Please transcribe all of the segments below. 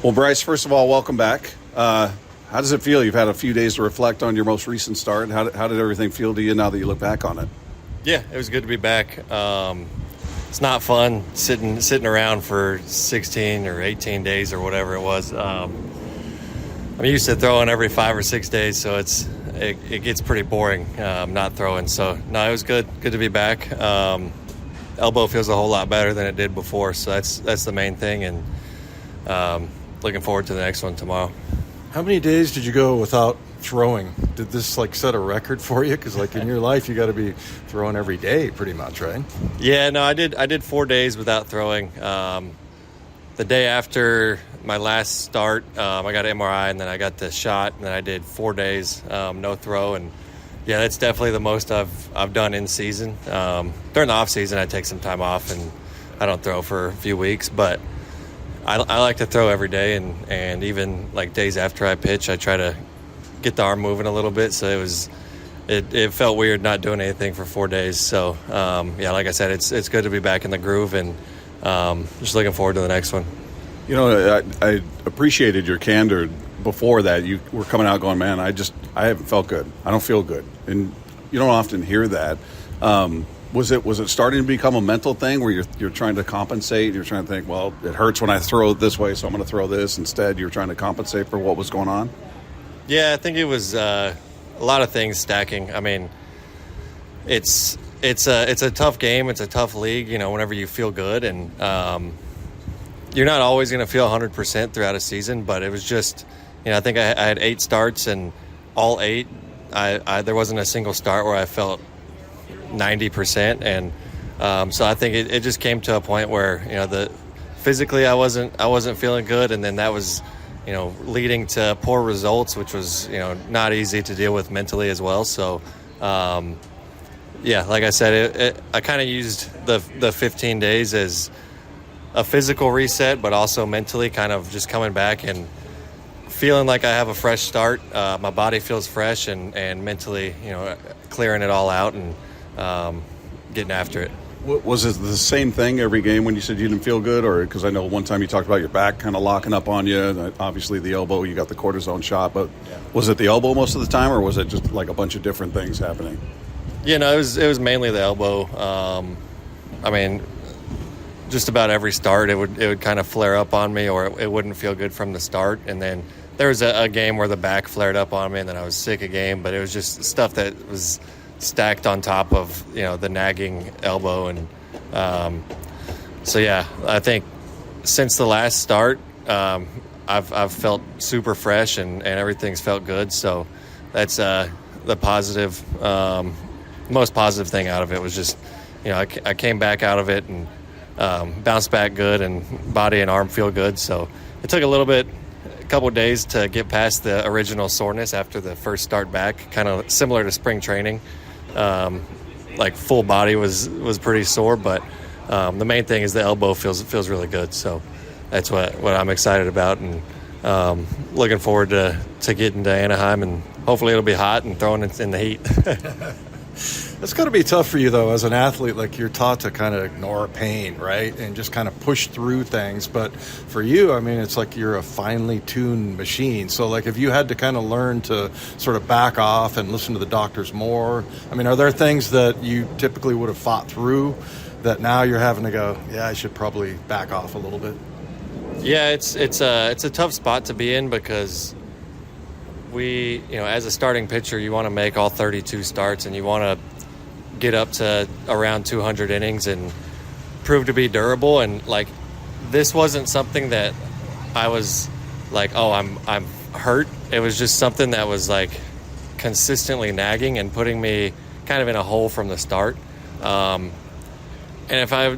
Well, Bryce, first of all, welcome back. How does it feel? You've had a few days to reflect on your most recent start. How did everything feel to you now that you look back on it? Yeah, it was good to be back. It's not fun sitting around for 16 or 18 days or whatever it was. I'm used to throwing every 5 or 6 days, so it gets pretty boring not throwing. So no, it was good to be back. Elbow feels a whole lot better than it did before, so that's the main thing, and looking forward to the next one tomorrow. How many days did you go without throwing? Did this set a record for you? Because in your life, you got to be throwing every day pretty much, right? Yeah, no, I did 4 days without throwing. The day after my last start, I got an MRI and then I got the shot, and then I did 4 days no throw, and yeah, that's definitely the most I've done in season. During the off season, I take some time off and I don't throw for a few weeks, but I like to throw every day, and even days after I pitch, I try to get the arm moving a little bit. So it felt weird not doing anything for 4 days. So yeah, like I said, it's good to be back in the groove, and just looking forward to the next one. You know, I appreciated your candor before that. You were coming out going, man, I haven't felt good. I don't feel good. And you don't often hear that. Was it starting to become a mental thing where you're trying to compensate? You're trying to think, well, it hurts when I throw it this way, so I'm going to throw this instead. You're trying to compensate for what was going on? Yeah, I think it was a lot of things stacking. I mean, it's a tough game. It's a tough league, whenever you feel good. And you're not always going to feel 100% throughout a season, but it was just, I think I had 8 starts, and all 8, there wasn't a single start where I felt 90%. And so I think it just came to a point where, physically I wasn't feeling good. And then that was, leading to poor results, which was, not easy to deal with mentally as well. So, yeah, like I said, I kind of used the 15 days as a physical reset, but also mentally kind of just coming back and feeling like I have a fresh start. My body feels fresh, and mentally, clearing it all out and getting after it. Was it the same thing every game when you said you didn't feel good? Or because I know one time you talked about your back kind of locking up on you, and obviously the elbow, you got the cortisone shot, but was it the elbow most of the time, or was it just a bunch of different things happening? Yeah, no, it was mainly the elbow. I mean, just about every start it would kind of flare up on me, or it wouldn't feel good from the start. And then there was a game where the back flared up on me, and then I was sick a game, but it was just stuff that was stacked on top of the nagging elbow. And so yeah, I think since the last start, I've felt super fresh, and everything's felt good. So that's the positive, most positive thing out of it was just I came back out of it and bounced back good, and body and arm feel good. So it took a couple of days to get past the original soreness after the first start back, kind of similar to spring training. Full body was pretty sore, but the main thing is the elbow feels really good. So that's what I'm excited about, and looking forward to getting to Anaheim, and hopefully it'll be hot and throwing it in the heat. It's got to be tough for you, though, as an athlete. You're taught to kind of ignore pain, right, and just kind of push through things. But for you, I mean, it's like you're a finely tuned machine. So, if you had to kind of learn to sort of back off and listen to the doctors more, I mean, are there things that you typically would have fought through that now you're having to go, yeah, I should probably back off a little bit? Yeah, it's a tough spot to be in, because we, as a starting pitcher, you want to make all 32 starts, and you want to get up to around 200 innings and prove to be durable. And this wasn't something that I was oh, I'm hurt. It was just something that was consistently nagging and putting me kind of in a hole from the start. And if I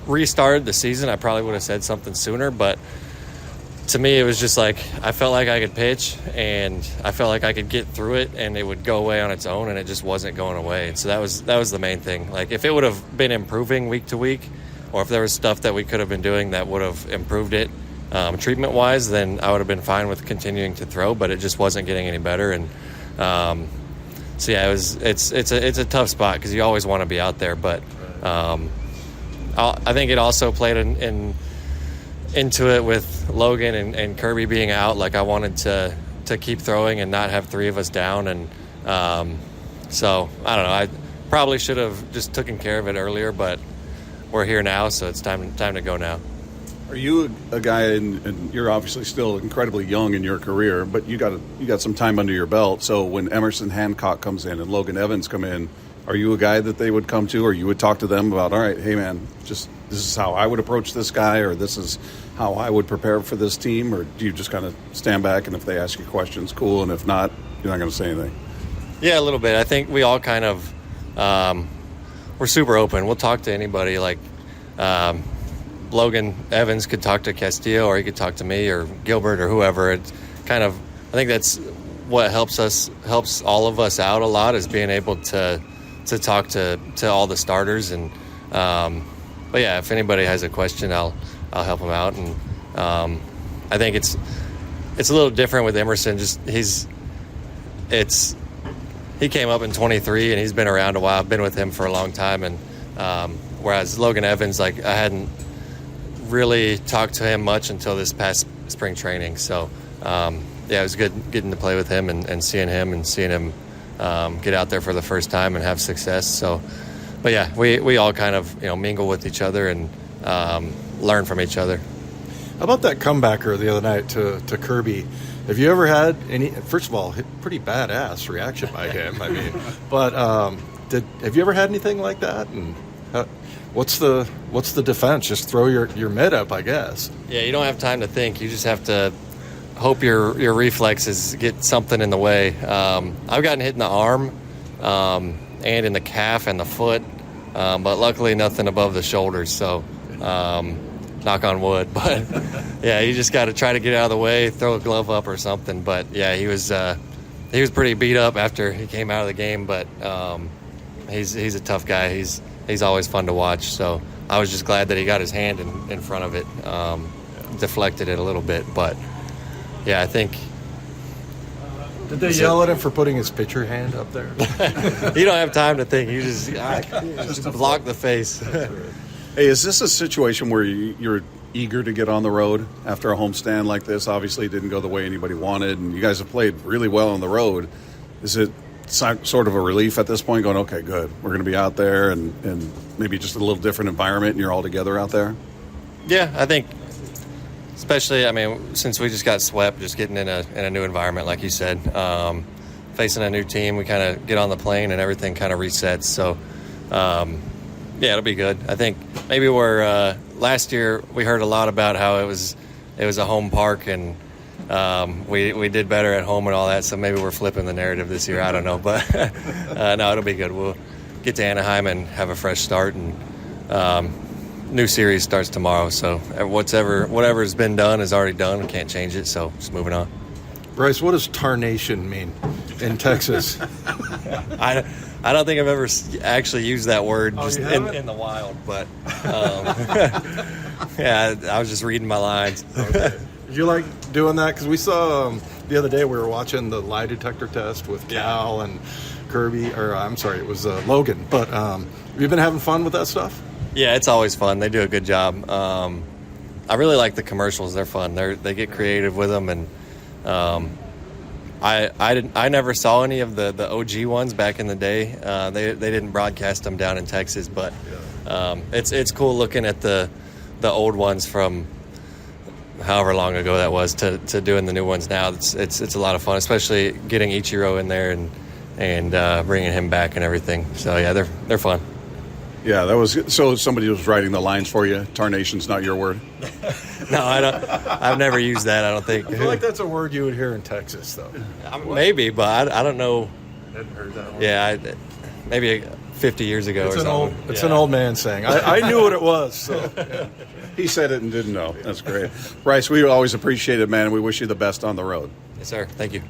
restarted the season, I probably would have said something sooner, but to me, it was just I felt like I could pitch, and I felt like I could get through it, and it would go away on its own, and it just wasn't going away. And so that was the main thing. If it would have been improving week to week, or if there was stuff that we could have been doing that would have improved it treatment-wise, then I would have been fine with continuing to throw, but it just wasn't getting any better. And so yeah, it's a tough spot, because you always want to be out there, but I think it also played in into it with Logan and Kirby being out. Like, I wanted to keep throwing and not have three of us down. And so, I don't know. I probably should have just taken care of it earlier, but we're here now, so it's time to go now. Are you a guy, and you're obviously still incredibly young in your career, but you got some time under your belt. So when Emerson Hancock comes in and Logan Evans come in, are you a guy that they would come to, or you would talk to them about, all right, hey man, just this is how I would approach this guy, or this is how I would prepare for this team, or do you just kind of stand back and if they ask you questions, cool, and if not, you're not going to say anything? Yeah, a little bit. I think we all kind of we're super open. We'll talk to anybody. Like Logan Evans could talk to Castillo, or he could talk to me or Gilbert or whoever. It's kind of, I think that's what helps all of us out a lot, is being able to talk to all the starters. And but yeah, if anybody has a question, I'll help them out. And I think it's a little different with Emerson. Just he came up in 23 and he's been around a while. I've been with him for a long time. And whereas Logan Evans, like, I hadn't really talked to him much until this past spring training. So yeah, it was good getting to play with him and seeing him get out there for the first time and have success. So, but yeah, we all kind of, mingle with each other and learn from each other. How about that comebacker the other night to Kirby? Have you ever had any? First of all, pretty badass reaction by him. I mean, but have you ever had anything like that? And what's the defense? Just throw your mitt up, I guess. Yeah, you don't have time to think. You just have to hope your reflexes get something in the way. I've gotten hit in the arm and in the calf and the foot, but luckily nothing above the shoulders. So knock on wood. But yeah, you just got to try to get out of the way, throw a glove up or something. But yeah, he was pretty beat up after he came out of the game. But he's a tough guy. He's always fun to watch. So I was just glad that he got his hand in front of it, deflected it a little bit. But yeah, I think. Did they yell at him for putting his pitcher hand up there? You don't have time to think. You just block the face. Hey, is this a situation where you're eager to get on the road after a homestand like this? Obviously, it didn't go the way anybody wanted, and you guys have played really well on the road. Is it sort of a relief at this point, going, okay, good, we're going to be out there and maybe just a little different environment, and you're all together out there? Yeah, I think, especially, since we just got swept, just getting in a new environment, like you said, facing a new team, we kind of get on the plane and everything kind of resets. So, yeah, it'll be good. I think maybe we're last year we heard a lot about how it was a home park and we did better at home and all that. So maybe we're flipping the narrative this year. I don't know, but no, it'll be good. We'll get to Anaheim and have a fresh start, and new series starts tomorrow. So whatever's been done is already done. We can't change it. So just moving on. Bryce, what does tarnation mean in Texas? I don't think I've ever actually used that word in the wild, but yeah, I was just reading my lines. Okay. Did you like doing that? Because we saw the other day we were watching the lie detector test with Cal and Kirby, or I'm sorry, it was Logan. But have you been having fun with that stuff? Yeah, it's always fun. They do a good job. I really like the commercials. They're fun. They get creative with them, and I never saw any of the OG ones back in the day. They didn't broadcast them down in Texas, but it's cool looking at the old ones from however long ago that was to doing the new ones now. It's a lot of fun, especially getting Ichiro in there and bringing him back and everything. So yeah, they're fun. Yeah, that was so. Somebody was writing the lines for you. Tarnation's not your word. No, I don't. I've never used that. I don't think. I feel like that's a word you would hear in Texas, though. Maybe, but I don't know. Hadn't heard that one. Yeah, maybe 50 years ago or something. It's an old man saying. I knew what it was. So yeah. He said it and didn't know. That's great. Bryce, we always appreciate it, man. We wish you the best on the road. Yes, sir. Thank you.